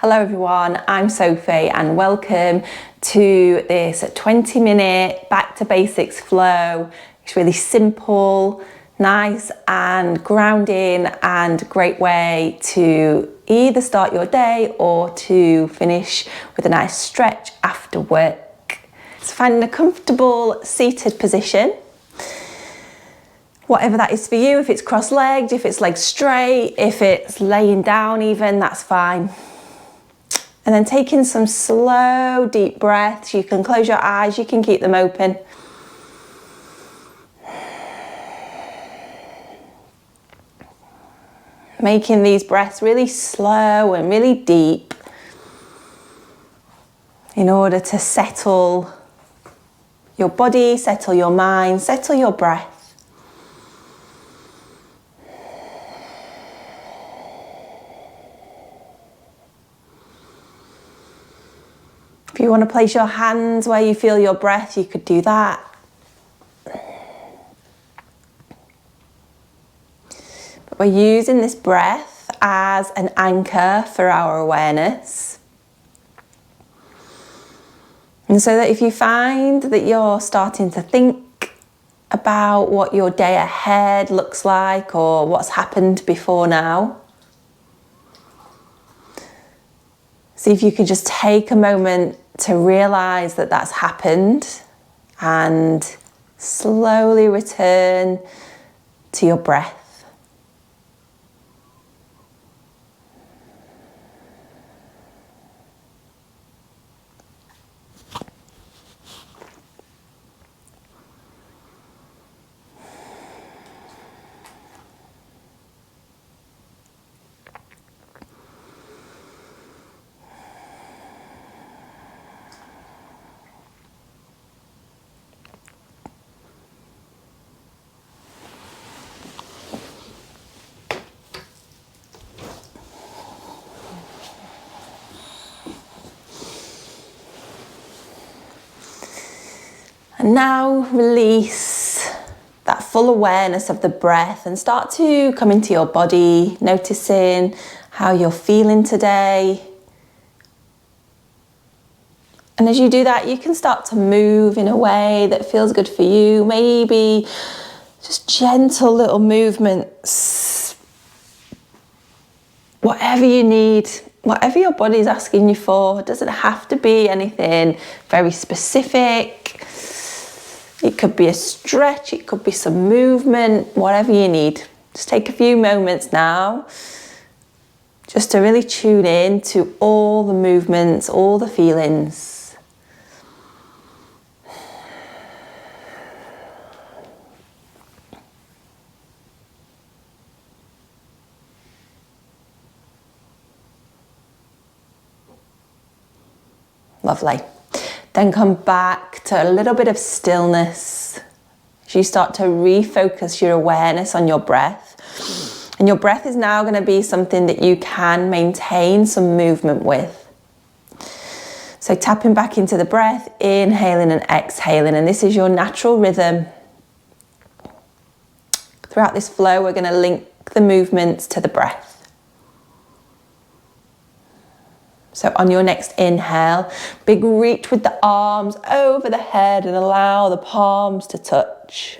Hello everyone, I'm Sophie and welcome to this 20-minute back to basics flow. It's really simple, nice and grounding and great way to either start your day or to finish with a nice stretch after work. So finding a comfortable seated position, whatever that is for you. If it's cross-legged, if it's legs straight, if it's laying down even, that's fine. And then taking some slow, deep breaths. You can close your eyes, you can keep them open. Making these breaths really slow and really deep in order to settle your body, settle your mind, settle your breath. If you want to place your hands where you feel your breath, you could do that. But we're using this breath as an anchor for our awareness. And so that if you find that you're starting to think about what your day ahead looks like or what's happened before now, see if you can just take a moment to realize that that's happened and slowly return to your breath. And now release that full awareness of the breath and start to come into your body, noticing how you're feeling today. And as you do that, you can start to move in a way that feels good for you. Maybe just gentle little movements. Whatever you need, whatever your body's asking you for. It doesn't have to be anything very specific. It could be a stretch, it could be some movement, whatever you need. Just take a few moments now just to really tune in to all the movements, all the feelings. Lovely. Then come back to a little bit of stillness as you start to refocus your awareness on your breath. And your breath is now going to be something that you can maintain some movement with. So tapping back into the breath, inhaling and exhaling, and this is your natural rhythm. Throughout this flow, we're going to link the movements to the breath. So on your next inhale, big reach with the arms over the head and allow the palms to touch.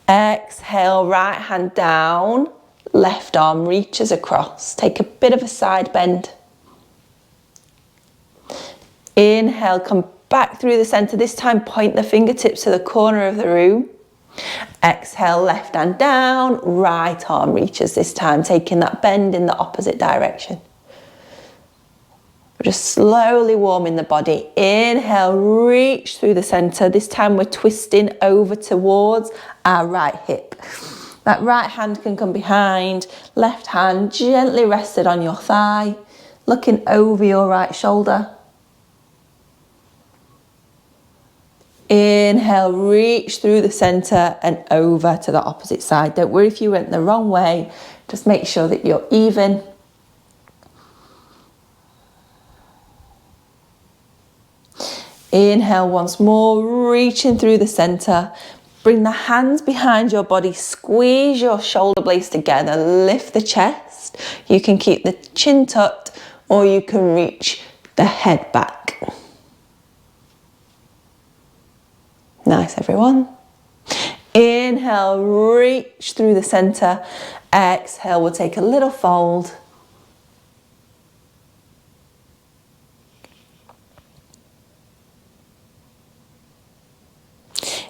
Exhale, right hand down, left arm reaches across. Take a bit of a side bend. Inhale, come back through the center. This time point the fingertips to the corner of the room. Exhale, left hand down, right arm reaches this time, taking that bend in the opposite direction. Just slowly warming the body. Inhale, reach through the center. This time we're twisting over towards our right hip. That right hand can come behind, left hand gently rested on your thigh, looking over your right shoulder. Inhale, reach through the center and over to the opposite side. Don't worry if you went the wrong way, just make sure that you're even. Inhale once more, reaching through the center. Bring the hands behind your body, squeeze your shoulder blades together, lift the chest. You can keep the chin tucked or you can reach the head back. Nice, everyone. Inhale, reach through the center. Exhale, we'll take a little fold.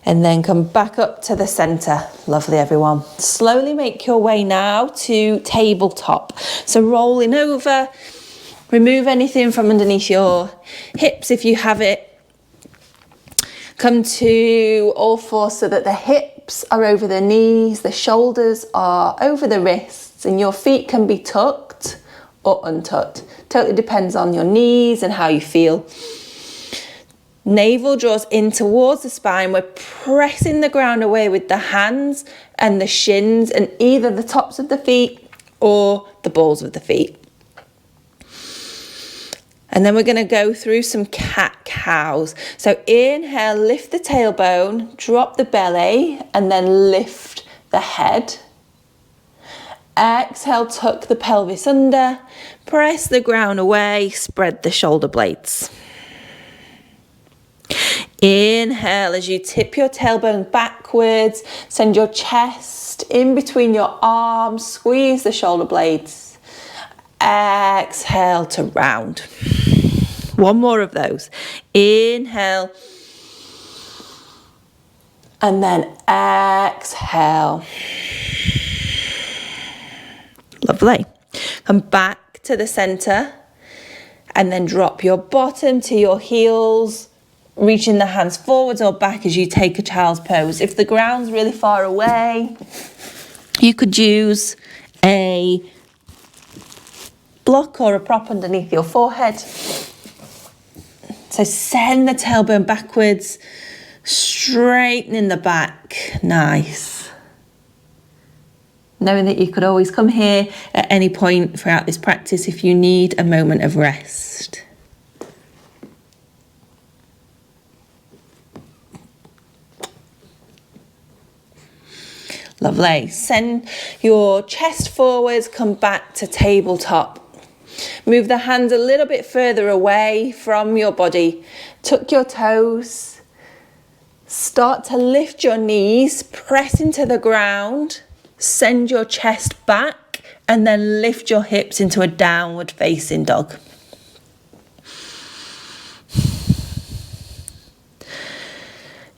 And then come back up to the center. Lovely, everyone. Slowly make your way now to tabletop. So rolling over, remove anything from underneath your hips if you have it. Come to all fours so that the hips are over the knees, the shoulders are over the wrists, and your feet can be tucked or untucked. Totally depends on your knees and how you feel. Navel draws in towards the spine. We're pressing the ground away with the hands and the shins and either the tops of the feet or the balls of the feet. And then we're going to go through some cat-cows. So inhale, lift the tailbone, drop the belly, and then lift the head. Exhale, tuck the pelvis under, press the ground away, spread the shoulder blades. Inhale as you tip your tailbone backwards, send your chest in between your arms, squeeze the shoulder blades. Exhale to round. One more of those. Inhale. And then exhale. Lovely. Come back to the center and then drop your bottom to your heels, reaching the hands forwards or back as you take a child's pose. If the ground's really far away, you could use a block or a prop underneath your forehead. So send the tailbone backwards, straightening the back. Nice. Knowing that you could always come here at any point throughout this practice if you need a moment of rest. Lovely. Send your chest forwards, come back to tabletop. Move the hands a little bit further away from your body. Tuck your toes. Start to lift your knees, press into the ground. Send your chest back and then lift your hips into a downward facing dog.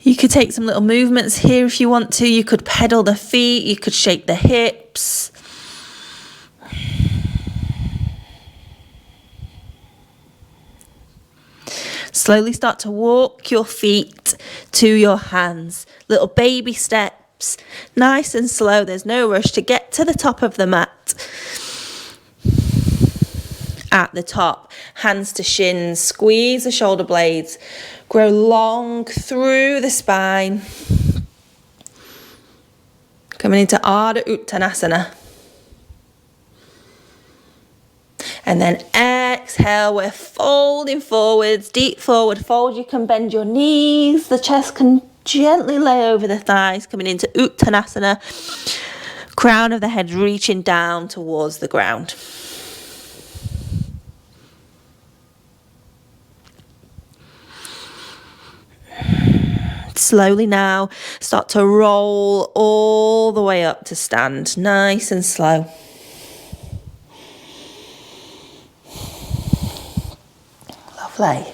You could take some little movements here if you want to. You could pedal the feet, you could shake the hips. Slowly start to walk your feet to your hands. Little baby steps, nice and slow. There's no rush to get to the top of the mat. At the top, hands to shins, squeeze the shoulder blades, grow long through the spine. Coming into Ardha Uttanasana. And then exhale, we're folding forwards, deep forward fold. You can bend your knees, the chest can gently lay over the thighs, coming into Uttanasana. Crown of the head reaching down towards the ground. Slowly now, start to roll all the way up to stand, nice and slow. Lovely.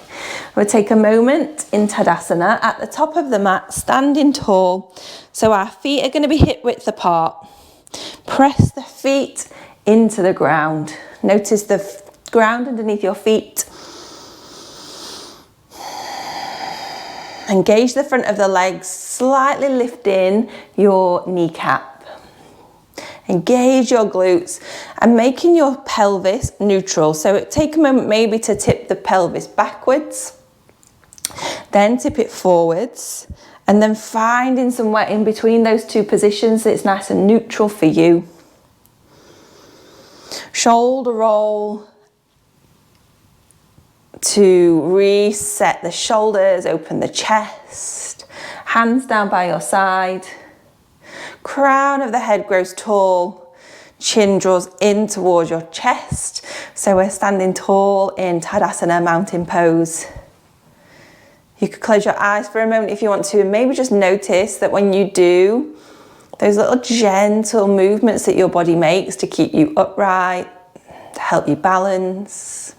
We'll take a moment in Tadasana at the top of the mat, standing tall. So our feet are going to be hip width apart. Press the feet into the ground. Notice the ground underneath your feet. Engage the front of the legs, slightly lifting your kneecap. Engage your glutes and making your pelvis neutral. So take a moment maybe to tip the pelvis backwards, then tip it forwards, and then finding somewhere in between those two positions that it's nice and neutral for you. Shoulder roll to reset the shoulders, open the chest, hands down by your side. Crown of the head grows tall, Chin draws in towards your chest. So we're standing tall in Tadasana, mountain pose. You could close your eyes for a moment if you want to, and maybe just notice that when you do those little gentle movements that your body makes to keep you upright, to help you balance.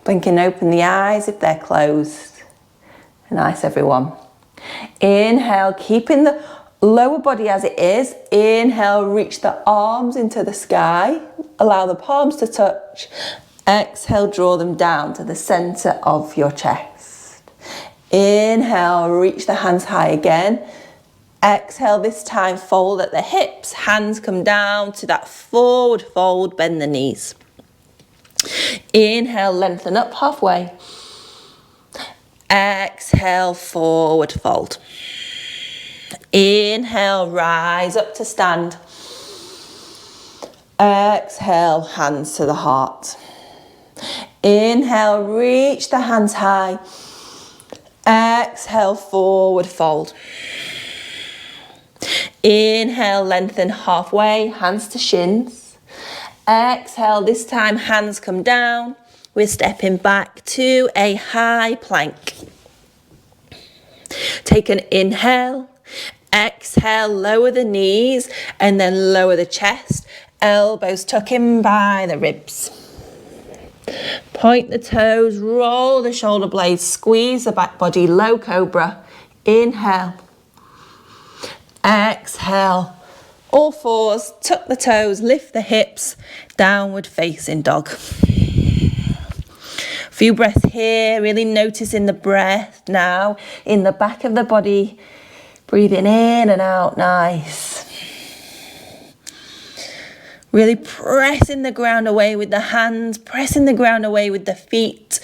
Blinking open the eyes if they're closed. Nice, everyone. Inhale, keeping the lower body as it is. Inhale, reach the arms into the sky. Allow the palms to touch. Exhale, draw them down to the center of your chest. Inhale, reach the hands high again. Exhale, this time fold at the hips. Hands come down to that forward fold, bend the knees. Inhale, lengthen up halfway. Exhale, forward fold. Inhale, rise up to stand. Exhale, hands to the heart. Inhale, reach the hands high. Exhale, forward fold. Inhale, lengthen halfway, hands to shins. Exhale, this time hands come down. We're stepping back to a high plank. Take an inhale. Exhale, lower the knees and then lower the chest. Elbows tuck in by the ribs. Point the toes, roll the shoulder blades, squeeze the back body, low cobra. Inhale. Exhale. All fours, tuck the toes, lift the hips, downward facing dog. Few breaths here, really noticing the breath now in the back of the body. Breathing in and out, nice. Really pressing the ground away with the hands, pressing the ground away with the feet.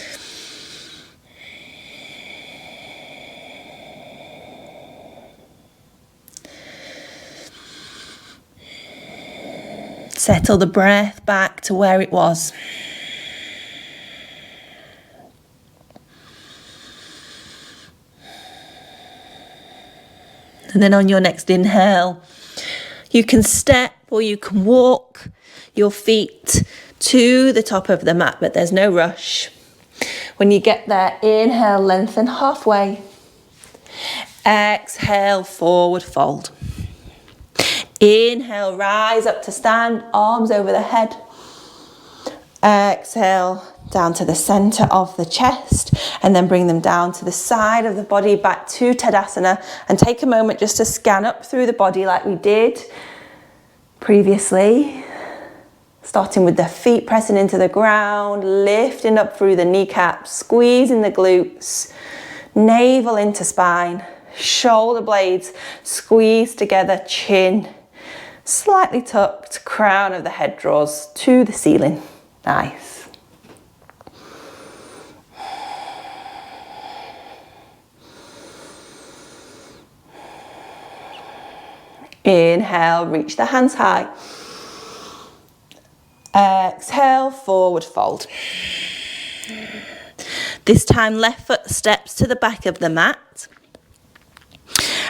Settle the breath back to where it was. And then on your next inhale, you can step or you can walk your feet to the top of the mat, but there's no rush. When you get there, inhale, lengthen halfway. Exhale, forward fold. Inhale, rise up to stand, arms over the head. Exhale, down to the center of the chest, and then bring them down to the side of the body, back to Tadasana, and take a moment just to scan up through the body like we did previously. Starting with the feet pressing into the ground, lifting up through the kneecaps, squeezing the glutes, navel into spine, shoulder blades squeeze together, chin slightly tucked, crown of the head draws to the ceiling. Nice. Inhale, reach the hands high. Exhale, forward fold. This time left foot steps to the back of the mat.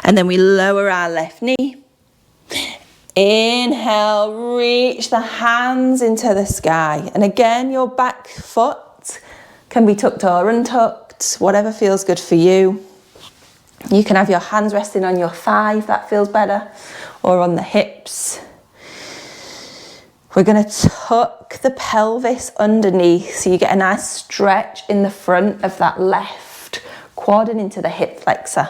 And then we lower our left knee. Inhale, reach the hands into the sky. And again, your back foot can be tucked or untucked, whatever feels good for you. You can have your hands resting on your thigh if that feels better, or on the hips. We're going to tuck the pelvis underneath so you get a nice stretch in the front of that left quad and into the hip flexor.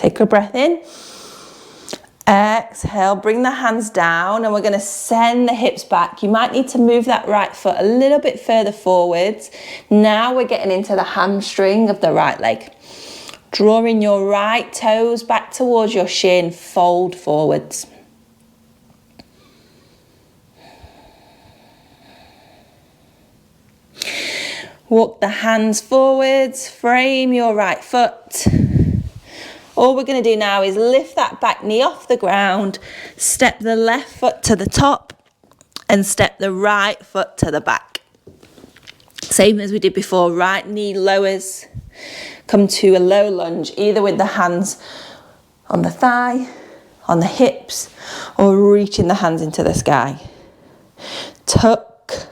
Take a breath in. Exhale, bring the hands down, and we're going to send the hips back. You might need to move that right foot a little bit further forwards. Now we're getting into the hamstring of the right leg. Drawing your right toes back towards your shin, fold forwards. Walk the hands forwards, frame your right foot. All we're going to do now is lift that back knee off the ground, step the left foot to the top and step the right foot to the back. Same as we did before, right knee lowers, come to a low lunge, either with the hands on the thigh, on the hips, or reaching the hands into the sky. Tuck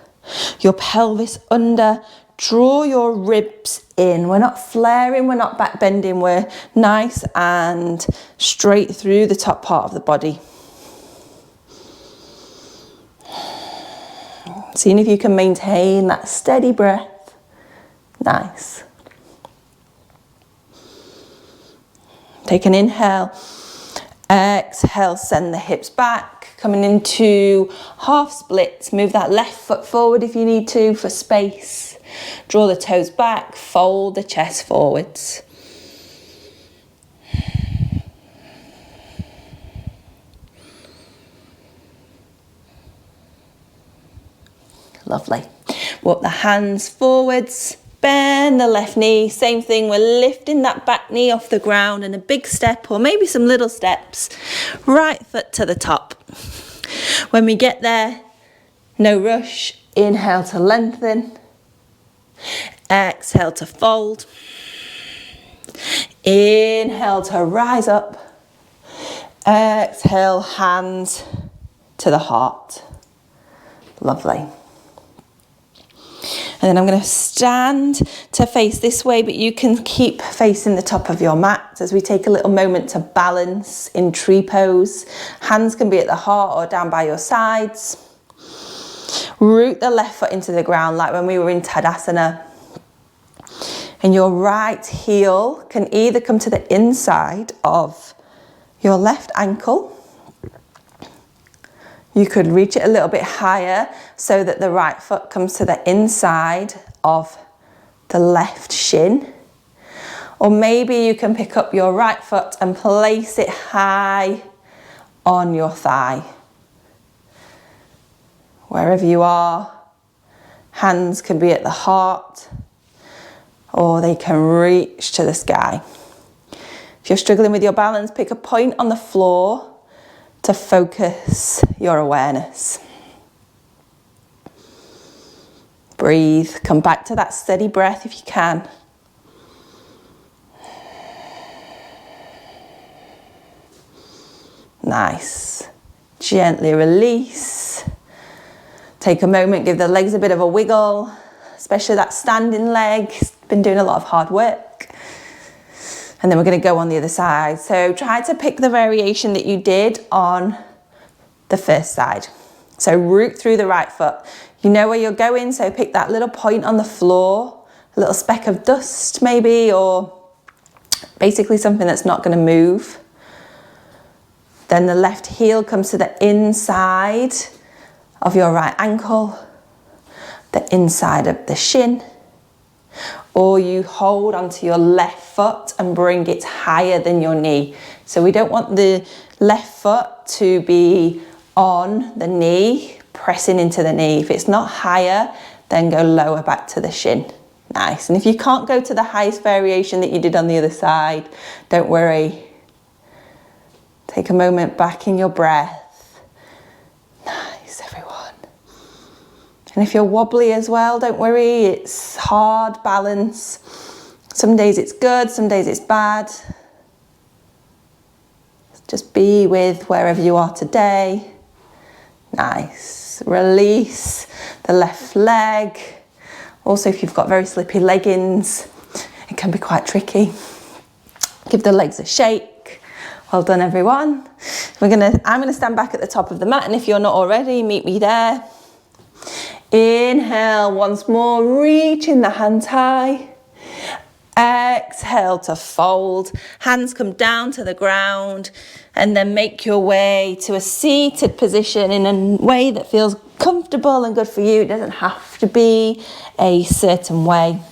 your pelvis under, draw your ribs in. We're not flaring, we're not back bending, we're nice and straight through the top part of the body. Seeing if you can maintain that steady breath. Nice. Take an inhale. Exhale, send the hips back. Coming into half splits. Move that left foot forward if you need to for space. Draw the toes back. Fold the chest forwards. Lovely. Walk the hands forwards, bend the left knee. Same thing, we're lifting that back knee off the ground and a big step or maybe some little steps. Right foot to the top. When we get there, no rush. Inhale to lengthen. Exhale to fold. Inhale to rise up. Exhale, hands to the heart. Lovely. And then I'm going to stand to face this way, but you can keep facing the top of your mat as we take a little moment to balance in tree pose. Hands can be at the heart or down by your sides. Root the left foot into the ground like when we were in Tadasana. And your right heel can either come to the inside of your left ankle. You could reach it a little bit higher so that the right foot comes to the inside of the left shin. Or maybe you can pick up your right foot and place it high on your thigh. Wherever you are, hands can be at the heart or they can reach to the sky. If you're struggling with your balance, pick a point on the floor to focus your awareness. Breathe, come back to that steady breath if you can. Nice. Gently release. Take a moment, give the legs a bit of a wiggle, especially that standing leg. Been doing a lot of hard work. And then we're going to go on the other side. So try to pick the variation that you did on the first side. So root through the right foot. You know where you're going, so pick that little point on the floor, a little speck of dust maybe, or basically something that's not going to move. Then the left heel comes to the inside of your right ankle, the inside of the shin. Or you hold onto your left foot and bring it higher than your knee. So we don't want the left foot to be on the knee, pressing into the knee. If it's not higher, then go lower back to the shin. Nice. And if you can't go to the highest variation that you did on the other side, don't worry. Take a moment back in your breath. Nice, everyone. And if you're wobbly as well, don't worry, it's hard balance. Some days it's good, some days it's bad. Just be with wherever you are today. Nice. Release the left leg. Also, if you've got very slippy leggings, it can be quite tricky. Give the legs a shake. Well done, everyone. I'm gonna stand back at the top of the mat, and if you're not already, meet me there. Inhale once more, reaching the hands high. Exhale to fold. Hands come down to the ground and then make your way to a seated position in a way that feels comfortable and good for you. It doesn't have to be a certain way.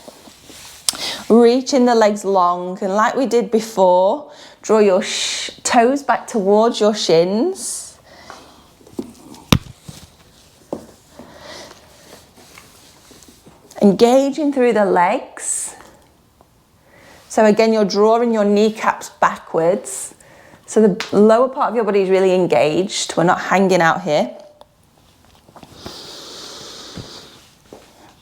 Reaching the legs long, and like we did before, draw your toes back towards your shins. Engaging through the legs. So again, you're drawing your kneecaps backwards. So the lower part of your body is really engaged. We're not hanging out here.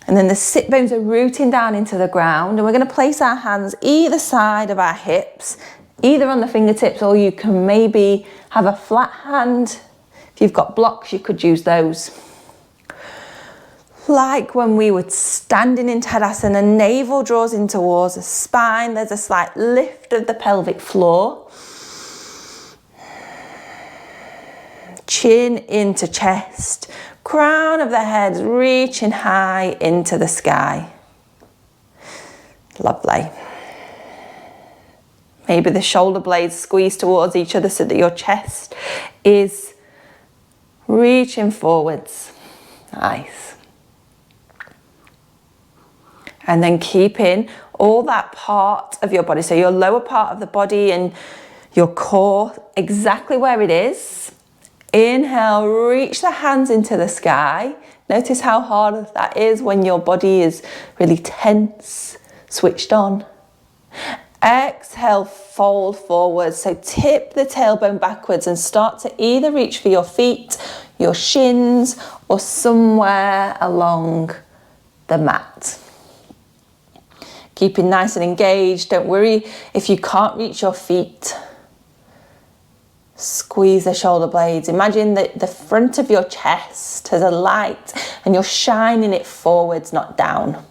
And then the sit bones are rooting down into the ground, and we're going to place our hands either side of our hips, either on the fingertips, or you can maybe have a flat hand. If you've got blocks, you could use those. Like when we were standing in Tadasana, navel draws in towards the spine. There's a slight lift of the pelvic floor. Chin into chest. Crown of the head reaching high into the sky. Lovely. Maybe the shoulder blades squeeze towards each other so that your chest is reaching forwards. Nice. And then keeping all that part of your body, so your lower part of the body and your core exactly where it is. Inhale, reach the hands into the sky. Notice how hard that is when your body is really tense, switched on. Exhale, fold forwards. So tip the tailbone backwards and start to either reach for your feet, your shins, or somewhere along the mat. Keeping nice and engaged. Don't worry if you can't reach your feet. Squeeze the shoulder blades. Imagine that the front of your chest has a light and you're shining it forwards, not down.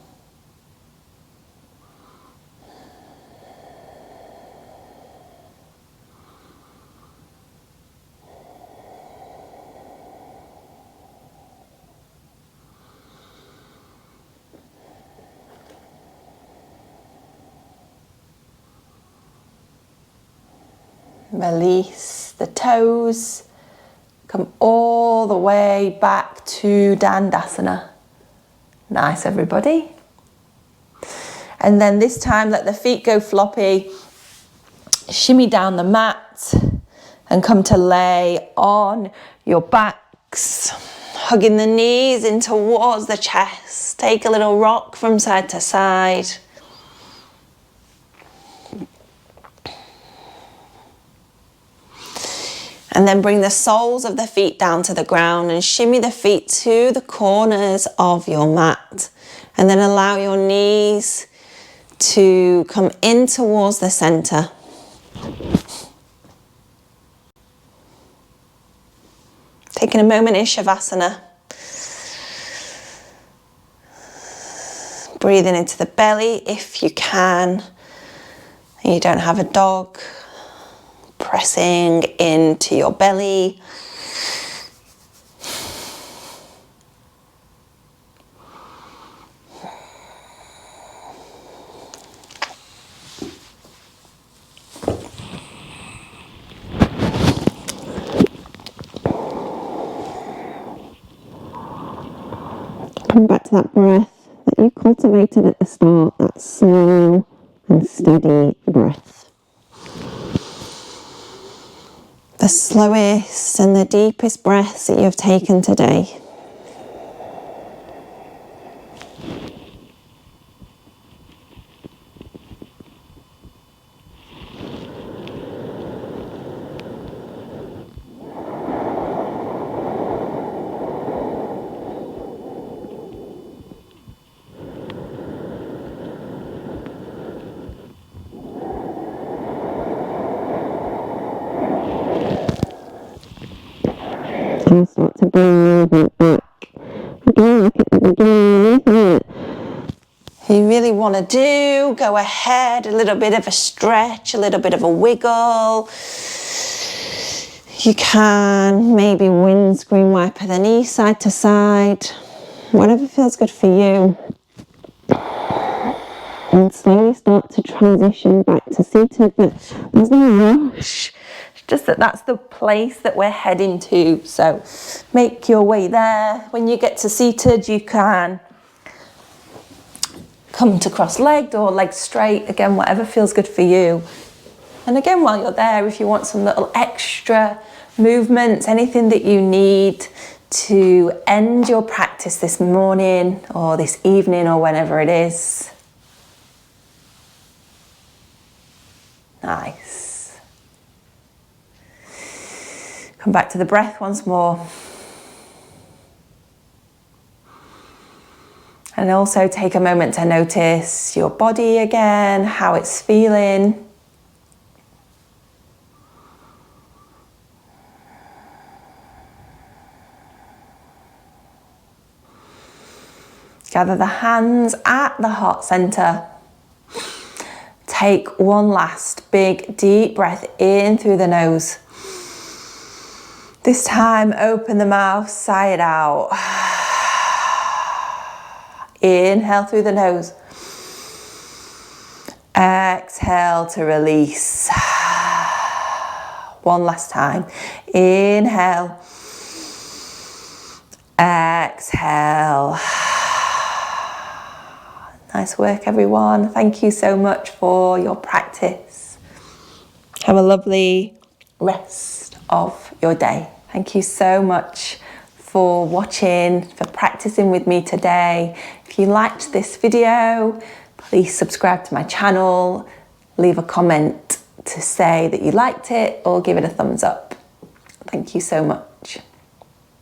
Release the toes, come all the way back to Dandasana. Nice, everybody. And then this time let the feet go floppy, shimmy down the mat and come to lay on your backs, hugging the knees in towards the chest. Take a little rock from side to side. And then bring the soles of the feet down to the ground and shimmy the feet to the corners of your mat. And then allow your knees to come in towards the center. Taking a moment in Shavasana. Breathing into the belly if you can. And you don't have a dog. Pressing into your belly. Come back to that breath that you cultivated at the start, that slow and steady breath. The slowest and the deepest breaths that you've taken today. And start to bring movement back. Again, look at the beginning, isn't it? You really want to do, go ahead, a little bit of a stretch, a little bit of a wiggle. You can maybe windscreen wiper the knee side to side, whatever feels good for you. And slowly start to transition back to seated, but there's no rush. Just that's the place that we're heading to. So make your way there. When you get to seated, you can come to cross-legged or legs straight. Again, whatever feels good for you. And again, while you're there, if you want some little extra movements, anything that you need to end your practice this morning or this evening or whenever it is. Nice. Come back to the breath once more. And also take a moment to notice your body again, how it's feeling. Gather the hands at the heart center. Take one last big deep breath in through the nose. This time open the mouth, sigh it out. Inhale through the nose. Exhale to release. One last time. Inhale. Exhale. Nice work, everyone. Thank you so much for your practice. Have a lovely rest of your day. Thank you so much for watching, for practicing with me today. If you liked this video, please subscribe to my channel, leave a comment to say that you liked it or give it a thumbs up. Thank you so much.